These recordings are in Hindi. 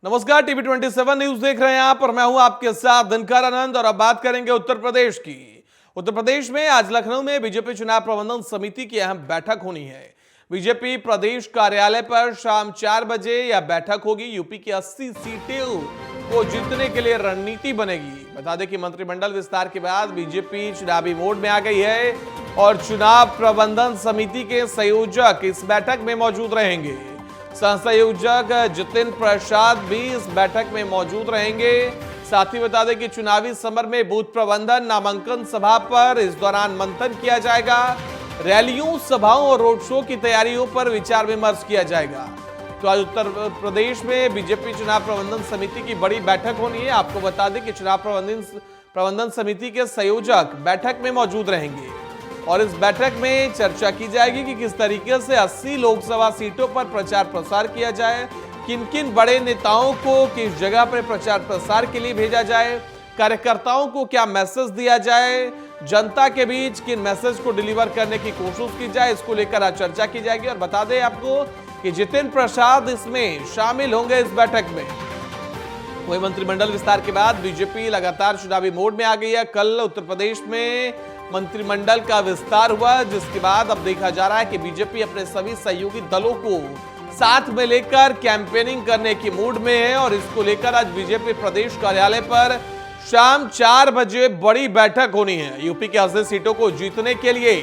नमस्कार, टीवी 27 न्यूज देख रहे हैं आप और मैं हूं आपके साथ दिनकर आनंद। और अब बात करेंगे उत्तर प्रदेश की। उत्तर प्रदेश में आज लखनऊ में बीजेपी चुनाव प्रबंधन समिति की अहम बैठक होनी है। बीजेपी प्रदेश कार्यालय पर शाम 4 बजे यह बैठक होगी। यूपी की 80 सीटें को जीतने के लिए रणनीति बनेगी। बता दें कि मंत्रिमंडल विस्तार के बाद बीजेपी चुनावी मोड में आ गई है और चुनाव प्रबंधन समिति के संयोजक इस बैठक में मौजूद रहेंगे। संयोजक जितिन प्रसाद भी इस बैठक में मौजूद रहेंगे। साथ ही बता दें कि चुनावी समर में बूथ प्रबंधन, नामांकन सभा पर इस दौरान मंथन किया जाएगा। रैलियों, सभाओं और रोड शो की तैयारियों पर विचार विमर्श किया जाएगा। तो आज उत्तर प्रदेश में बीजेपी चुनाव प्रबंधन समिति की बड़ी बैठक होनी है। आपको बता दें कि चुनाव प्रबंधन समिति के संयोजक बैठक में मौजूद रहेंगे और इस बैठक में चर्चा की जाएगी कि किस तरीके से 80 लोकसभा सीटों पर प्रचार प्रसार किया जाए, किन किन बड़े नेताओं को किस जगह पर प्रचार प्रसार के लिए भेजा जाए, कार्यकर्ताओं को क्या मैसेज दिया जाए, जनता के बीच किन मैसेज को डिलीवर करने की कोशिश की जाए, इसको लेकर आज चर्चा की जाएगी। और बता दें आपको कि जितिन प्रसाद इसमें शामिल होंगे इस बैठक में। वही मंत्रिमंडल विस्तार के बाद बीजेपी लगातार चुनावी मोड में आ गई है। कल उत्तर प्रदेश में मंत्रिमंडल का विस्तार हुआ, जिसके बाद अब देखा जा रहा है कि बीजेपी अपने सभी सहयोगी दलों को साथ में लेकर कैंपेनिंग करने की मूड में है और इसको लेकर आज बीजेपी प्रदेश कार्यालय पर शाम 4 बजे बड़ी बैठक होनी है। यूपी के 80 सीटों को जीतने के लिए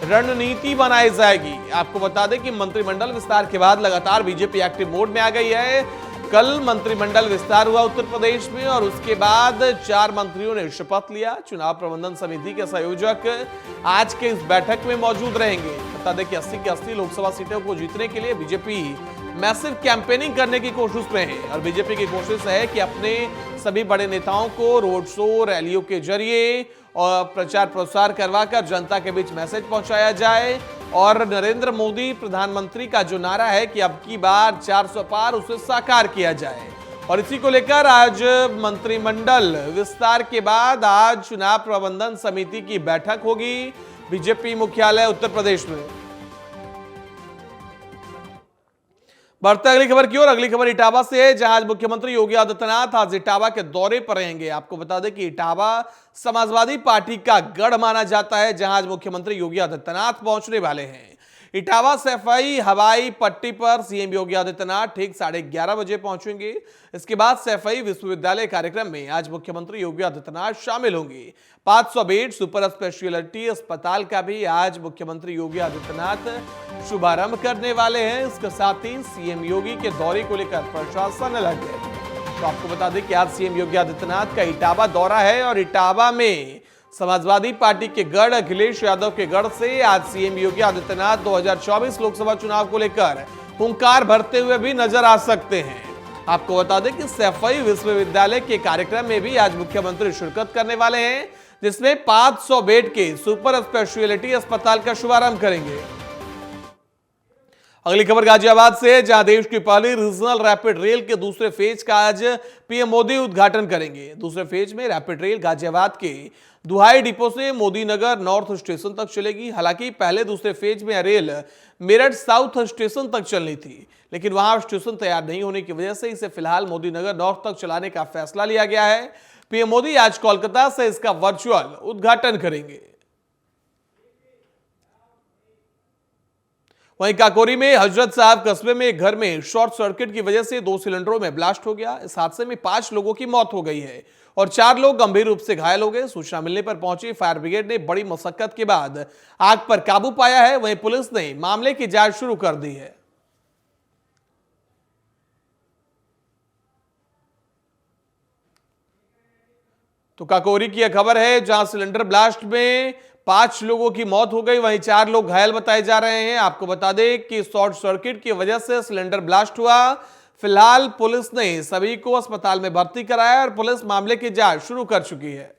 रणनीति बनाई जाएगी। आपको बता दें कि मंत्रिमंडल विस्तार के बाद लगातार बीजेपी एक्टिव मोड में आ गई है। कल मंत्रिमंडल विस्तार हुआ उत्तर प्रदेश में और उसके बाद 4 मंत्रियों ने शपथ लिया। चुनाव प्रबंधन समिति के संयोजक आज के इस बैठक में मौजूद रहेंगे। बता दें कि 80 की 80 लोकसभा सीटों को जीतने के लिए बीजेपी मैसिव कैंपेनिंग करने की कोशिश में है और बीजेपी की कोशिश है कि अपने सभी बड़े नेताओं को रोड शो, रैलियों के जरिए और प्रचार प्रसार करवाकर जनता के बीच मैसेज पहुंचाया जाए। और नरेंद्र मोदी प्रधानमंत्री का जो नारा है कि अब की बार 400 पार, उसे साकार किया जाए। और इसी को लेकर आज मंत्रिमंडल विस्तार के बाद आज चुनाव प्रबंधन समिति की बैठक होगी बीजेपी मुख्यालय उत्तर प्रदेश में। बढ़ते अगली खबर की ओर। अगली खबर इटावा से है, जहां आज मुख्यमंत्री योगी आदित्यनाथ आज इटावा के दौरे पर रहेंगे। आपको बता दें कि इटावा समाजवादी पार्टी का गढ़ माना जाता है, जहां आज मुख्यमंत्री योगी आदित्यनाथ पहुंचने वाले हैं। इटावा सैफई हवाई पट्टी पर सीएम योगी आदित्यनाथ ठीक 11:30 बजे पहुंचेंगे। इसके बाद सैफई विश्वविद्यालय कार्यक्रम में आज मुख्यमंत्री योगी आदित्यनाथ शामिल होंगे। 500 बेड सुपर स्पेशलिटी अस्पताल का भी आज मुख्यमंत्री योगी आदित्यनाथ शुभारंभ करने वाले हैं। इसके साथ ही सीएम योगी के दौरे को लेकर प्रशासन अलर्ट है। तो आपको बता दें कि आज सीएम योगी आदित्यनाथ का इटावा दौरा है और इटावा में समाजवादी पार्टी के गढ़ अखिलेश यादव के गढ़ से आज सीएम योगी आदित्यनाथ 2024 लोकसभा चुनाव को लेकर हुंकार भरते हुए भी नजर आ सकते हैं। आपको बता दें कि सैफई विश्वविद्यालय के कार्यक्रम में भी आज मुख्यमंत्री शिरकत करने वाले हैं, जिसमें 500 बेड के सुपर स्पेशलिटी अस्पताल का शुभारंभ करेंगे। अगली खबर गाजियाबाद से है, जहां देश की पहली रीजनल रैपिड रेल के दूसरे फेज का आज पीएम मोदी उद्घाटन करेंगे। दूसरे फेज में रैपिड रेल गाजियाबाद के दुहाई डिपो से मोदी नगर नॉर्थ स्टेशन तक चलेगी। हालांकि पहले दूसरे फेज में रेल मेरठ साउथ स्टेशन तक चलनी थी, लेकिन वहां स्टेशन तैयार नहीं होने की वजह से इसे फिलहाल मोदी नगर नॉर्थ तक चलाने का फैसला लिया गया है। पीएम मोदी आज कोलकाता से इसका वर्चुअल उद्घाटन करेंगे। वहीं काकोरी में हजरत साहब कस्बे में एक घर में शॉर्ट सर्किट की वजह से 2 सिलेंडरों में ब्लास्ट हो गया। इस हादसे में 5 लोगों की मौत हो गई है और 4 लोग गंभीर रूप से घायल हो गए। सूचना मिलने पर पहुंची फायर ब्रिगेड ने बड़ी मशक्कत के बाद आग पर काबू पाया है। वहीं पुलिस ने मामले की जांच शुरू कर दी है। तो काकोरी की यह खबर है, जहां सिलेंडर ब्लास्ट में 5 लोगों की मौत हो गई, वहीं 4 लोग घायल बताए जा रहे हैं। आपको बता दें कि शॉर्ट सर्किट की वजह से सिलेंडर ब्लास्ट हुआ। फिलहाल पुलिस ने सभी को अस्पताल में भर्ती कराया और पुलिस मामले की जांच शुरू कर चुकी है।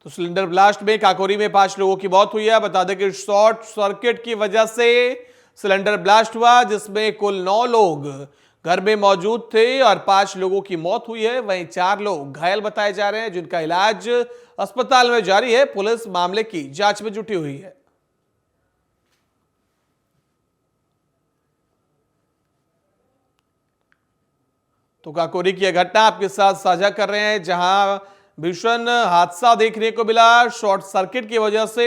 तो सिलेंडर ब्लास्ट में काकोरी में 5 लोगों की मौत हुई है। बता दें कि शॉर्ट सर्किट की वजह से सिलेंडर ब्लास्ट हुआ, जिसमें कुल 9 लोग घर में मौजूद थे और 5 लोगों की मौत हुई है। वहीं 4 लोग घायल बताए जा रहे हैं, जिनका इलाज अस्पताल में जारी है। पुलिस मामले की जांच में जुटी हुई है। तो काकोरी की यह घटना आपके साथ साझा कर रहे हैं, जहां भीषण हादसा देखने को मिला। शॉर्ट सर्किट की वजह से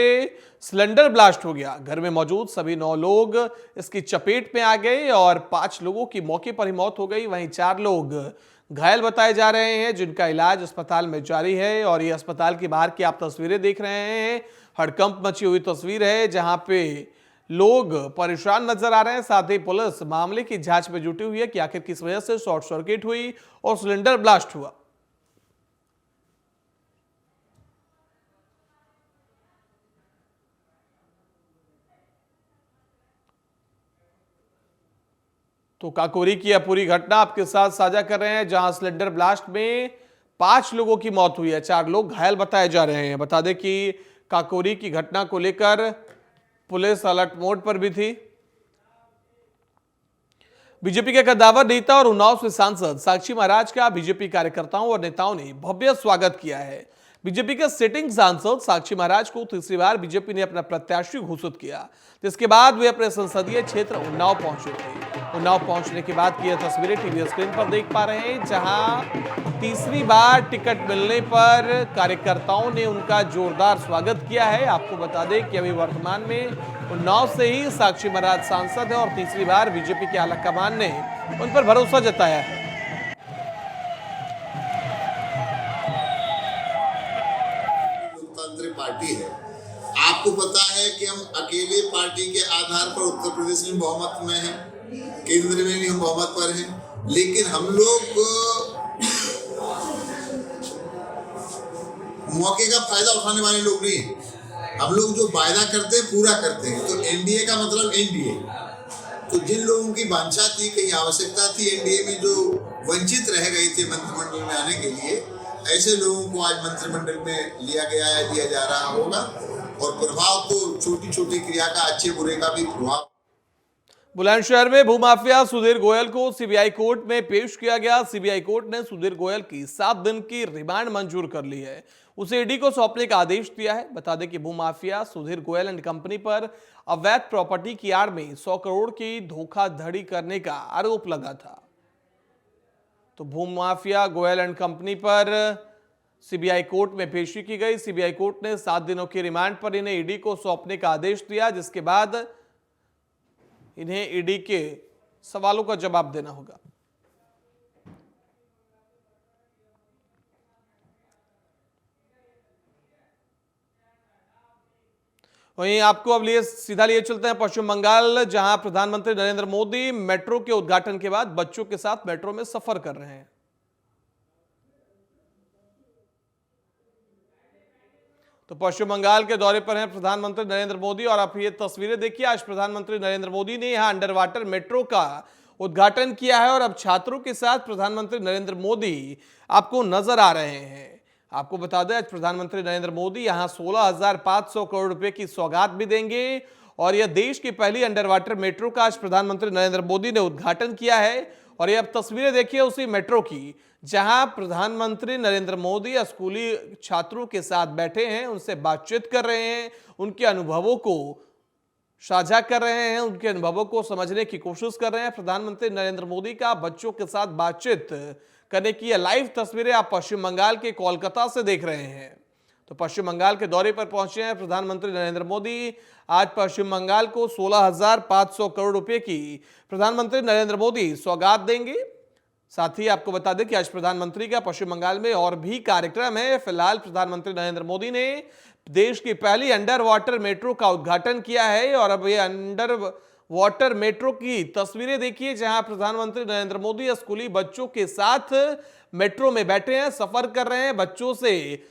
सिलेंडर ब्लास्ट हो गया। घर में मौजूद सभी 9 लोग इसकी चपेट में आ गए और 5 लोगों की मौके पर ही मौत हो गई। वहीं 4 लोग घायल बताए जा रहे हैं, जिनका इलाज अस्पताल में जारी है। और ये अस्पताल की बाहर की आप तस्वीरें देख रहे हैं। हड़कंप मची हुई तस्वीर है, जहां पे लोग परेशान नजर आ रहे हैं। साथ ही पुलिस मामले की जांच में जुटी हुई है कि आखिर किस वजह से शॉर्ट सर्किट हुई और सिलेंडर ब्लास्ट हुआ। तो काकोरी की यह पूरी घटना आपके साथ साझा कर रहे हैं, जहां सिलेंडर ब्लास्ट में 5 लोगों की मौत हुई है, 4 लोग घायल बताए जा रहे हैं। बता दें कि काकोरी की घटना को लेकर पुलिस अलर्ट मोड पर भी थी। बीजेपी के कद्दावर नेता और उन्नाव से सांसद साक्षी महाराज का बीजेपी कार्यकर्ताओं और नेताओं ने भव्य स्वागत किया है। बीजेपी के सिटिंग सांसद साक्षी महाराज को तीसरी बार बीजेपी ने अपना प्रत्याशी घोषित किया, जिसके बाद वे अपने संसदीय क्षेत्र उन्नाव पहुंचे थे। उन्नाव पहुंचने के बाद की यह तस्वीरें टीवी स्क्रीन पर देख पा रहे हैं, जहां तीसरी बार टिकट मिलने पर कार्यकर्ताओं ने उनका जोरदार स्वागत किया है। आपको बता दें कि अभी वर्तमान में उन्नाव से ही साक्षी महाराज सांसद है और तीसरी बार बीजेपी के आलाकमान ने उन पर भरोसा जताया है। लोकतांत्रिक पार्टी है। आपको पता है कि हम अकेले पार्टी के आधार पर उत्तर प्रदेश में बहुमत में हैं, केंद्र में भी हम बहुमत पर हैं, लेकिन हम लोग मौके का फायदा उठाने वाले लोग नहीं हैं। हम लोग जो वायदा करते हैं पूरा करते हैं। तो एनडीए का मतलब एनडीए। तो जिन लोगों की वांछा थी, कहीं आवश्यकता थी एनडीए में, जो वंचित रह गए थे मंत्रिमंडल में आने के लिए, ऐसे लोगों को आज मंत्रिमंडल में लिया गया है, लिया जा रहा होगा। और प्रभाव तो छोटी छोटी क्रिया का, अच्छे बुरे का भी प्रभाव। बुलंदशहर में भूमाफिया सुधीर गोयल को सीबीआई कोर्ट में पेश किया गया। सीबीआई कोर्ट ने सुधीर गोयल की 7 दिन की रिमांड मंजूर कर ली है। उसे ईडी को सौंपने का आदेश दिया है। बता दें कि भूमाफिया सुधीर गोयल एंड कंपनी पर अवैध प्रॉपर्टी की आड़ में 100 करोड़ की धोखाधड़ी करने का आरोप लगा था। तो भूमाफिया गोयल एंड कंपनी पर सीबीआई कोर्ट में पेशी की गई। सीबीआई कोर्ट ने 7 दिनों की रिमांड पर इन्हें ईडी को सौंपने का आदेश दिया, जिसके बाद इन्हें ईडी के सवालों का जवाब देना होगा। वहीं आपको अब सीधा लिए चलते हैं पश्चिम बंगाल, जहां प्रधानमंत्री नरेंद्र मोदी मेट्रो के उद्घाटन के बाद बच्चों के साथ मेट्रो में सफर कर रहे हैं। तो पश्चिम बंगाल के दौरे पर हैं प्रधानमंत्री नरेंद्र मोदी और आप ये तस्वीरें देखिए। आज प्रधानमंत्री नरेंद्र मोदी ने यहां अंडर वाटर मेट्रो का उद्घाटन किया है और अब छात्रों के साथ प्रधानमंत्री नरेंद्र मोदी आपको नजर आ रहे हैं। आपको बता दें, आज प्रधानमंत्री नरेंद्र मोदी यहां 16,500 करोड़ रुपए की सौगात भी देंगे और यह देश की पहली अंडर वाटर मेट्रो का आज प्रधानमंत्री नरेंद्र मोदी ने उद्घाटन किया है। और ये अब तस्वीरें देखिए उसी मेट्रो की, जहां प्रधानमंत्री नरेंद्र मोदी स्कूली छात्रों के साथ बैठे हैं, उनसे बातचीत कर रहे हैं, उनके अनुभवों को साझा कर रहे हैं, उनके अनुभवों को समझने की कोशिश कर रहे हैं। प्रधानमंत्री नरेंद्र मोदी का बच्चों के साथ बातचीत करने की यह लाइव तस्वीरें आप पश्चिम बंगाल के कोलकाता से देख रहे हैं। तो पश्चिम बंगाल के दौरे पर पहुंचे हैं प्रधानमंत्री नरेंद्र मोदी। आज पश्चिम बंगाल को 16,500 करोड़ रुपए की प्रधानमंत्री नरेंद्र मोदी सौगात देंगे। साथ ही आपको बता दें कि आज प्रधानमंत्री का पश्चिम बंगाल में और भी कार्यक्रम है। फिलहाल प्रधानमंत्री नरेंद्र मोदी ने देश की पहली अंडर वाटर मेट्रो का उद्घाटन किया है और अब ये अंडर वाटर मेट्रो की तस्वीरें देखिए, जहां प्रधानमंत्री नरेंद्र मोदी स्कूली बच्चों के साथ मेट्रो में बैठे हैं, सफर कर रहे हैं, बच्चों से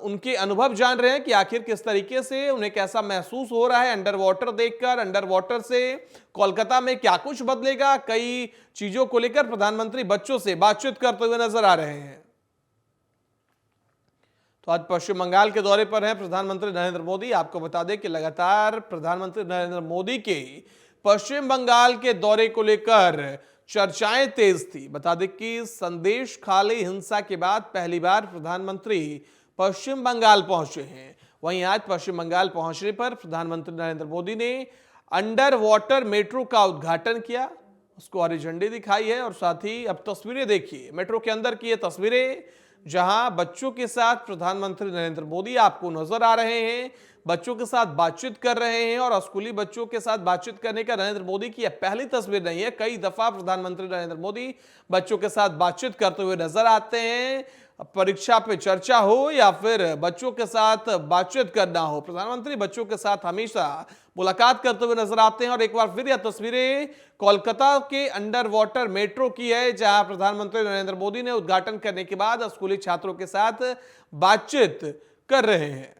उनके अनुभव जान रहे हैं कि आखिर किस तरीके से उन्हें कैसा महसूस हो रहा है अंडर वाटर देखकर। अंडर वाटर से कोलकाता में क्या कुछ बदलेगा, कई चीजों को लेकर प्रधानमंत्री बच्चों से बातचीत करते हुए नजर आ रहे हैं। तो आज पश्चिम बंगाल के दौरे पर हैं प्रधानमंत्री नरेंद्र मोदी। आपको बता दें कि लगातार प्रधानमंत्री नरेंद्र मोदी के पश्चिम बंगाल के दौरे को लेकर चर्चाएं तेज थी। बता दें कि संदेश खाली हिंसा के बाद पहली बार प्रधानमंत्री पश्चिम बंगाल पहुंचे हैं। वहीं आज पश्चिम बंगाल पहुंचने पर प्रधानमंत्री नरेंद्र मोदी ने अंडर वाटर मेट्रो का उद्घाटन किया उसको हरी झंडी दिखाई है। और साथ ही अब तस्वीरें देखिए, मेट्रो के अंदर की ये तस्वीरें, जहां बच्चों के साथ प्रधानमंत्री नरेंद्र मोदी आपको नजर आ रहे हैं, बच्चों के साथ बातचीत कर रहे हैं। और स्कूली बच्चों के साथ बातचीत करने का नरेंद्र मोदी की यह पहली तस्वीर नहीं है। कई दफा प्रधानमंत्री नरेंद्र मोदी बच्चों के साथ बातचीत करते हुए नजर आते हैं। परीक्षा पे चर्चा हो या फिर बच्चों के साथ बातचीत करना हो, प्रधानमंत्री बच्चों के साथ हमेशा मुलाकात करते हुए नजर आते हैं। और एक बार फिर यह तस्वीरें कोलकाता के अंडर वाटर मेट्रो की है, जहां प्रधानमंत्री नरेंद्र मोदी ने उद्घाटन करने के बाद स्कूली छात्रों के साथ बातचीत कर रहे हैं।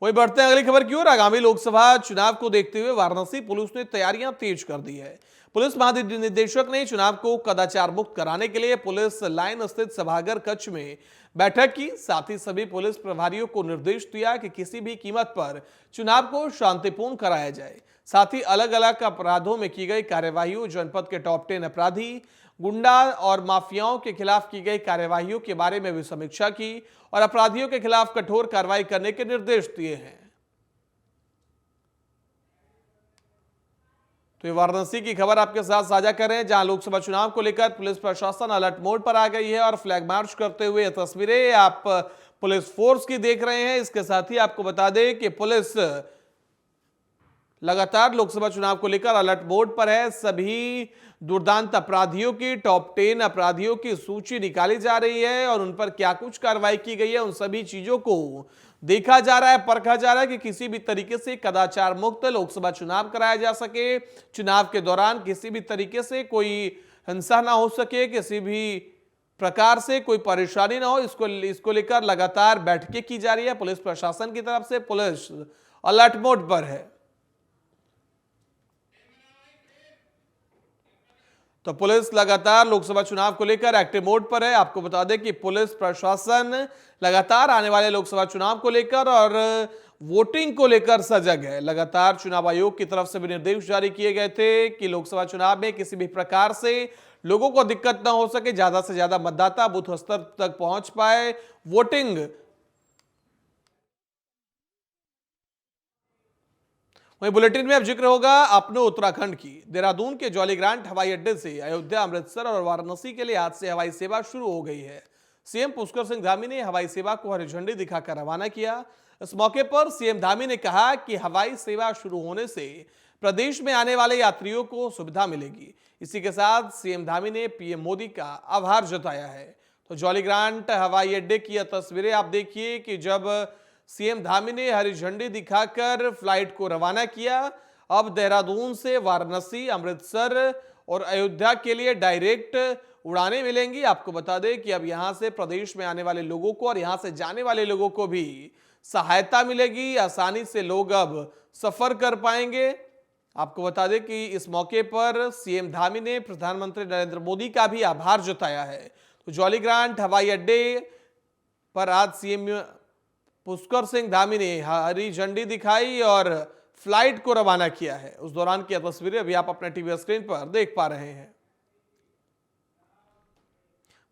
वहीं बढ़ते हैं अगली खबर की ओर। आगामी लोकसभा चुनाव को देखते हुए वाराणसी पुलिस ने तैयारियां तेज कर दी है। पुलिस महानिदेशक ने चुनाव को कदाचार मुक्त कराने के लिए पुलिस लाइन स्थित सभागार कक्ष में बैठक की। साथ ही सभी पुलिस प्रभारियों को निर्देश दिया कि किसी भी कीमत पर चुनाव को शांतिपूर्ण कराया जाए। साथ ही अलग अलग अपराधों में की गई कार्यवाहियों, जनपद के टॉप 10 अपराधी, गुंडा और माफियाओं के खिलाफ की गई कार्यवाहियों के बारे में भी समीक्षा की और अपराधियों के खिलाफ कठोर कार्रवाई करने के निर्देश दिए हैं। तो ये वाराणसी की खबर आपके साथ साझा कर रहे हैं, जहां लोकसभा चुनाव को लेकर पुलिस प्रशासन अलर्ट मोड पर आ गई है और फ्लैग मार्च करते हुए ये तस्वीरें आप पुलिस फोर्स की देख रहे हैं। इसके साथ ही आपको बता दें कि पुलिस लगातार लोकसभा चुनाव को लेकर अलर्ट मोड पर है। सभी दुर्दांत अपराधियों की, टॉप 10 अपराधियों की सूची निकाली जा रही है और उन पर क्या कुछ कार्रवाई की गई है, उन सभी चीजों को देखा जा रहा है, परखा जा रहा है कि किसी भी तरीके से कदाचार मुक्त लोकसभा चुनाव कराया जा सके। चुनाव के दौरान किसी भी तरीके से कोई हिंसा ना हो सके, किसी भी प्रकार से कोई परेशानी ना हो, इसको लेकर लगातार बैठकें की जा रही है पुलिस प्रशासन की तरफ से। पुलिस अलर्ट मोड पर है। तो पुलिस लगातार लोकसभा चुनाव को लेकर एक्टिव मोड पर है। आपको बता दें कि पुलिस प्रशासन लगातार आने वाले लोकसभा चुनाव को लेकर और वोटिंग को लेकर सजग है। लगातार चुनाव आयोग की तरफ से भी निर्देश जारी किए गए थे कि लोकसभा चुनाव में किसी भी प्रकार से लोगों को दिक्कत ना हो सके, ज्यादा से ज्यादा मतदाता बूथ स्तर तक पहुंच पाए, वोटिंग। वहीं बुलेटिन में अब जिक्र होगा अपने उत्तराखंड की। देहरादून के जॉलीग्रांट हवाई अड्डे से अयोध्या, अमृतसर और वाराणसी के लिए आज से हवाई सेवा शुरू हो गई है। सीएम पुष्कर सिंह धामी ने हवाई सेवा को हरी झंडी दिखाकर रवाना किया। इस मौके पर सीएम धामी ने कहा कि हवाई सेवा शुरू होने से प्रदेश में आने वाले यात्रियों को सुविधा मिलेगी। इसी के साथ सीएम धामी ने पीएम मोदी का आभार जताया है। तो जॉलीग्रांट हवाई अड्डे की यह तस्वीरें आप देखिए कि जब सीएम धामी ने हरी झंडी दिखाकर फ्लाइट को रवाना किया। अब देहरादून से वाराणसी, अमृतसर और अयोध्या के लिए डायरेक्ट उड़ानें मिलेंगी। आपको बता दें कि अब यहां से प्रदेश में आने वाले लोगों को और यहां से जाने वाले लोगों को भी सहायता मिलेगी, आसानी से लोग अब सफर कर पाएंगे। आपको बता दें कि इस मौके पर सीएम धामी ने प्रधानमंत्री नरेंद्र मोदी का भी आभार जताया है। तो जॉलीग्रांट हवाई अड्डे पर आज सीएम पुष्कर सिंह धामी ने हरी झंडी दिखाई और फ्लाइट को रवाना किया है। उस दौरान की तस्वीरें अभी आप अपने टीवी स्क्रीन पर देख पा रहे हैं।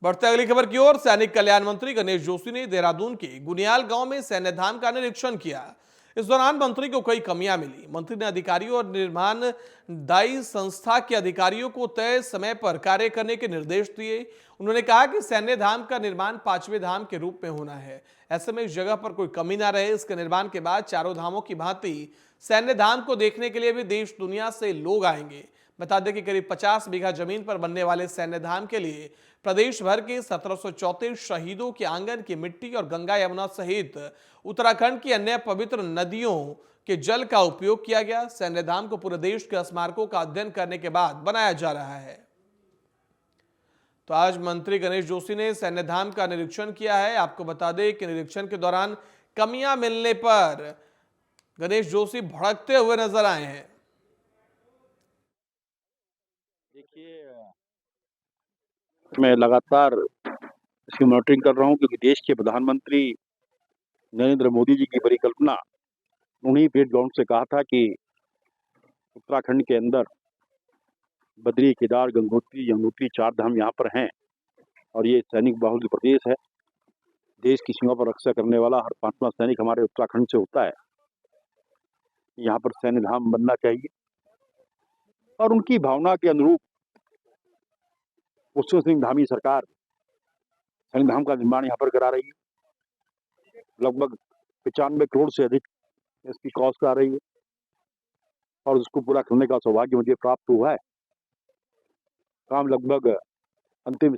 बढ़ते अगली खबर की ओर। सैनिक कल्याण मंत्री गणेश जोशी ने देहरादून के गुनियाल गांव में सैन्य धाम का निरीक्षण किया। इस दौरान मंत्री को कई कमियां मिली। मंत्री ने अधिकारियों और निर्माणदायी संस्था के अधिकारियों को तय समय पर कार्य करने के निर्देश दिए। उन्होंने कहा कि सैन्य धाम का निर्माण 5वें धाम के रूप में होना है। ऐसे में इस जगह पर कोई कमी ना रहे। इसके निर्माण के बाद चारों धामों की भांति सैन्य धाम को देखने के लिए भी देश दुनिया से लोग आएंगे। बता दें कि करीब 50 बीघा जमीन पर बनने वाले सैन्य धाम के लिए प्रदेश भर के 1734 शहीदों के आंगन की मिट्टी और गंगा, यमुना सहित उत्तराखंड की अन्य पवित्र नदियों के जल का उपयोग किया गया। सैन्य धाम को पूरे देश के स्मारकों का अध्ययन करने के बाद बनाया जा रहा है। तो आज मंत्री गणेश जोशी ने सैन्य धाम का निरीक्षण किया है। आपको बता दें कि निरीक्षण के दौरान कमियां मिलने पर गणेश जोशी भड़कते हुए नजर आए हैं। देखिए, मैं लगातार इसकी मॉनिटरिंग कर रहा हूँ क्योंकि देश के प्रधानमंत्री नरेंद्र मोदी जी की परिकल्पना उन्हीं परेड ग्राउंड से कहा था कि उत्तराखंड के अंदर बद्री, केदार, गंगोत्री, यमुनोत्री 4 धाम यहाँ पर हैं और ये सैनिक बाहुल्य प्रदेश है। देश की सीमा पर रक्षा करने वाला हर 5वां सैनिक हमारे उत्तराखंड से होता है। यहाँ पर सैन्य धाम बनना चाहिए और उनकी भावना के अनुरूप पुष्कर सिंह धामी सरकार सैन्य धाम का निर्माण यहाँ पर करा रही है। लगभग 95 करोड़ से अधिक इसकी कॉस्ट आ रही है और उसको पूरा करने का सौभाग्य मुझे प्राप्त हुआ है। काम लगभग अंतिम।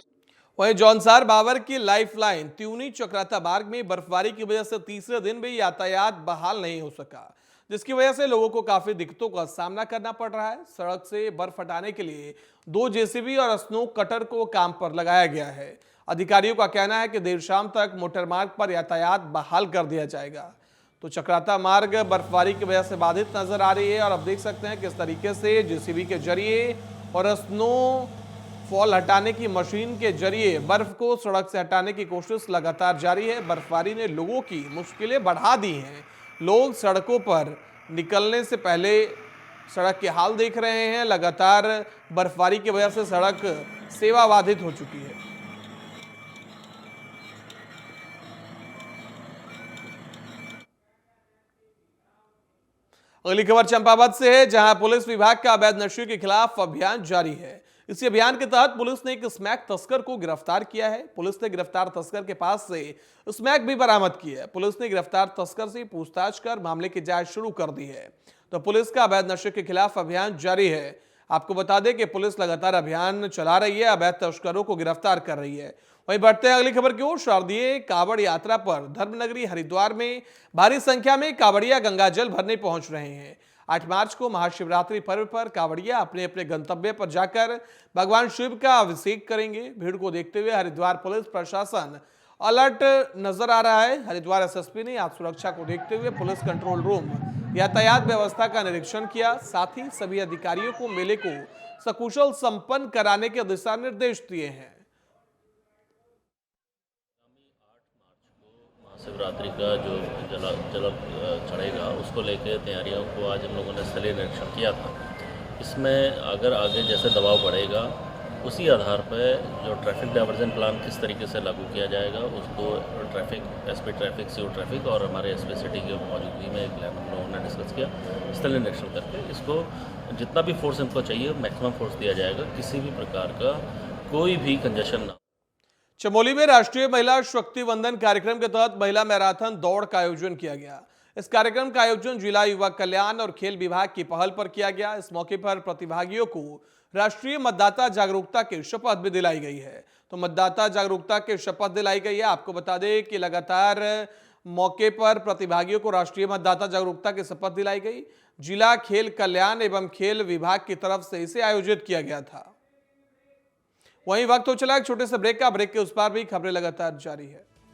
वहीं जौनसार बावर की लाइफलाइन त्यूनी चक्राता मार्ग में बर्फबारी की वजह से तीसरे दिन भी यातायात बहाल नहीं हो सका, जिसकी वजह से लोगों को काफी दिक्कतों का सामना करना पड़ रहा है। सड़क से बर्फ हटाने के लिए 2 जेसीबी और स्नो कटर को काम पर लगाया गया है। अधिकारियों का कहना है कि देर शाम तक मोटर मार्ग पर यातायात बहाल कर दिया जाएगा। तो चक्राता मार्ग बर्फबारी की वजह से बाधित नजर आ रही है और अब देख सकते हैं किस तरीके से जेसीबी के जरिए और स्नो फॉल हटाने की मशीन के जरिए बर्फ को सड़क से हटाने की कोशिश लगातार जारी है। बर्फबारी ने लोगों की मुश्किलें बढ़ा दी हैं। लोग सड़कों पर निकलने से पहले सड़क के हाल देख रहे हैं। लगातार बर्फबारी की वजह से सड़क सेवा बाधित हो चुकी है। अगली खबर चंपावत से है, जहां पुलिस विभाग का अवैध नशे के खिलाफ अभियान जारी है। इसी अभियान के तहत पुलिस ने एक स्मैक तस्कर को गिरफ्तार किया है। पुलिस ने गिरफ्तार तस्कर के पास से स्मैक भी बरामद की है। पुलिस ने गिरफ्तार तस्कर से पूछताछ कर मामले की जांच शुरू कर दी है। तो पुलिस का अवैध नशे के खिलाफ अभियान जारी है। आपको बता दें कि पुलिस लगातार अभियान चला रही है, अवैध तस्करों को गिरफ्तार कर रही है। वहीं बढ़ते हैं अगली खबर की ओर। शारदीय कांवड़ यात्रा पर धर्मनगरी हरिद्वार में भारी संख्या में कांवड़िया गंगाजल भरने पहुंच रहे हैं। 8 मार्च को महाशिवरात्रि पर्व पर कांवड़िया अपने अपने गंतव्य पर जाकर भगवान शिव का अभिषेक करेंगे। भीड़ को देखते हुए हरिद्वार पुलिस प्रशासन अलर्ट नजर आ रहा है। हरिद्वार एसएसपी ने आज सुरक्षा को देखते हुए पुलिस कंट्रोल रूम यातायात व्यवस्था का निरीक्षण किया। साथ ही सभी अधिकारियों को मेले को सकुशल संपन्न कराने के दिशा निर्देश दिए हैं। शिवरात्रि का जो जल चढ़ेगा उसको लेकर तैयारियों को आज हम लोगों ने स्थलीय निरीक्षण किया था। इसमें अगर आगे जैसे दबाव बढ़ेगा उसी आधार पर जो ट्रैफिक डाइवर्जन प्लान किस तरीके से लागू किया जाएगा उसको traffic SP traffic CO traffic और हमारे एसपी सिटी की मौजूदगी में एक प्लान हम लोगों ने डिस्कस किया। स्थलीय निरीक्षण करके इसको जितना भी फोर्स इनको चाहिए मैक्सिमम फोर्स दिया जाएगा, किसी भी प्रकार का कोई भी कंजेशन ना। चमोली में राष्ट्रीय महिला शक्ति वंदन कार्यक्रम के तहत महिला मैराथन दौड़ का आयोजन किया गया। इस कार्यक्रम का आयोजन जिला युवा कल्याण और खेल विभाग की पहल पर किया गया। इस मौके पर प्रतिभागियों को राष्ट्रीय मतदाता जागरूकता की शपथ भी दिलाई गई है। तो मतदाता जागरूकता की शपथ दिलाई गई है। आपको बता दें कि लगातार मौके पर प्रतिभागियों को राष्ट्रीय मतदाता जागरूकता की शपथ दिलाई गई। जिला खेल कल्याण एवं खेल विभाग की तरफ से इसे आयोजित किया गया था। वहीं वक्त हो चला एक छोटे से ब्रेक का। ब्रेक के उस पार भी खबरें लगातार जारी है।